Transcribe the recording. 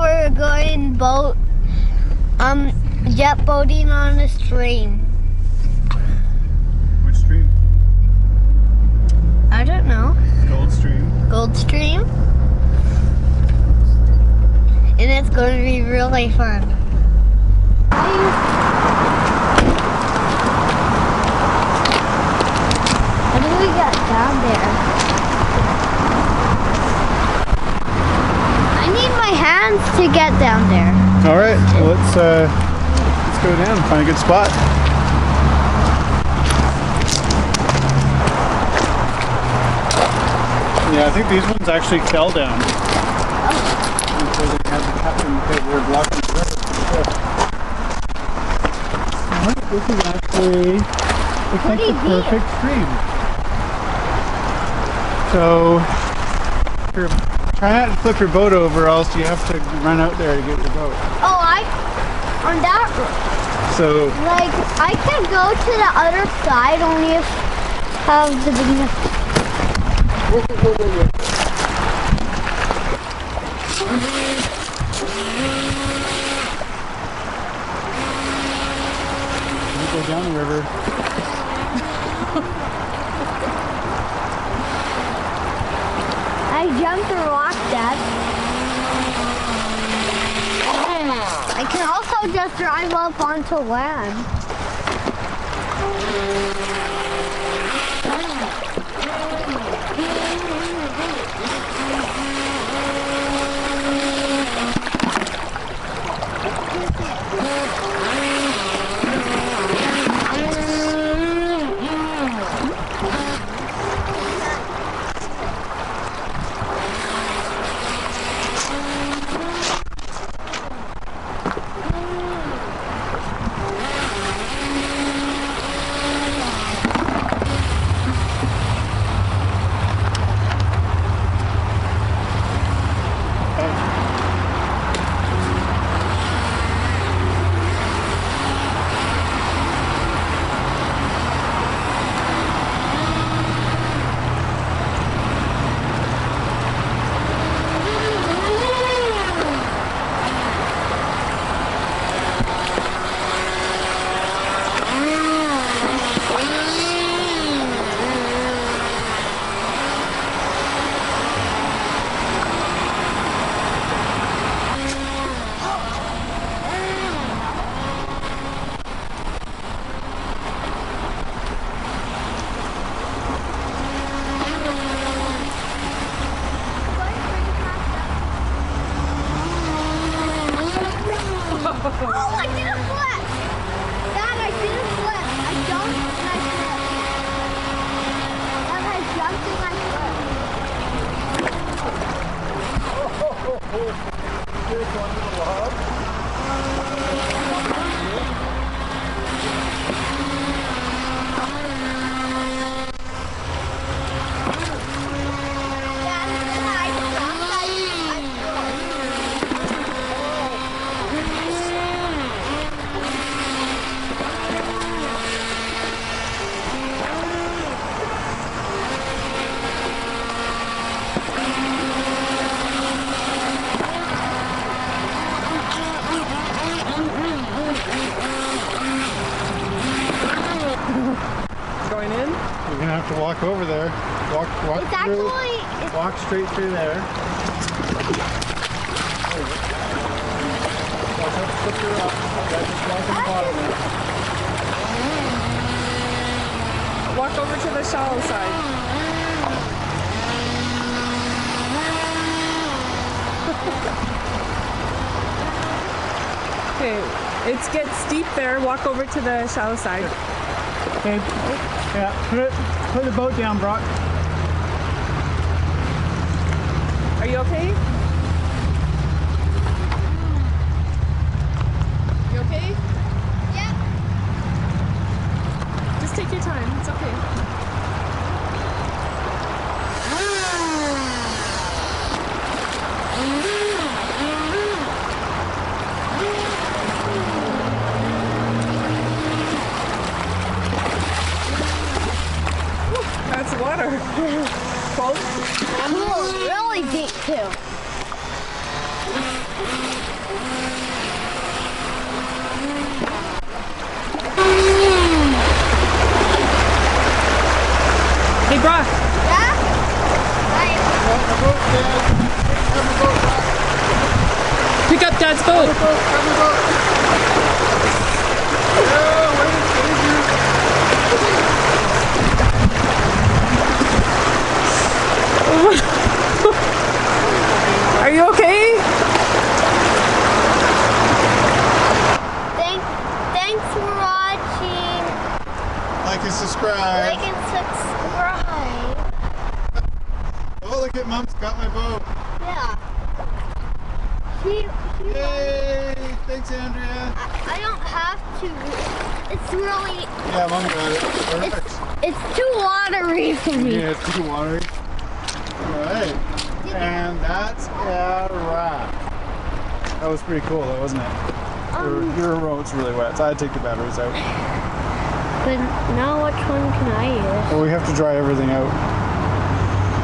We're going jet boating on a stream. Which stream? I don't know. Gold Stream. Gold Stream. And it's going to be really fun. How do we get down there? I need my hands to get down there. All right, well, let's go down and find a good spot. Yeah, I think these ones actually fell down. So they had to cut them because they were blocking the river. This is actually, looks like the perfect stream. So, try not to flip your boat over, or else you have to run out there to get your boat. Oh, on that road. So, like, I can go to the other side, only if have the big. Go down the river. I jumped the rock, Dad. I can also just drive up onto land. Oh, I did a flip! Dad, I did a flip. I jumped and I flipped. Dad, I jumped and I flipped. Here's one little log. Going in? You're gonna have to walk over there. Walk straight through there. Watch out, flip her up. Just walk on the bottom there. Walk over to the shallow side. Okay, it gets steep there. Walk over to the shallow side. Okay. Yeah, put the boat down, Brock. Are you okay? You okay? Yeah. Just take your time. It's okay. That's water. Cold? Really deep. neat too. Hey, Brock. Yeah? Right. Pick up Dad's boat. Are you okay? Thanks for watching. Like and subscribe. Like and subscribe. Oh, look at Mom's got my boat. Yeah. Yay! Thanks, Andrea. I don't have to. It's really. Yeah, Mom got it. Perfect. It's too watery for me. Yeah, it's too watery. Alright. And that's a wrap. That was pretty cool though, wasn't it? Your road's really wet, so I had to take the batteries out. But now which one can I use? Well, we have to dry everything out.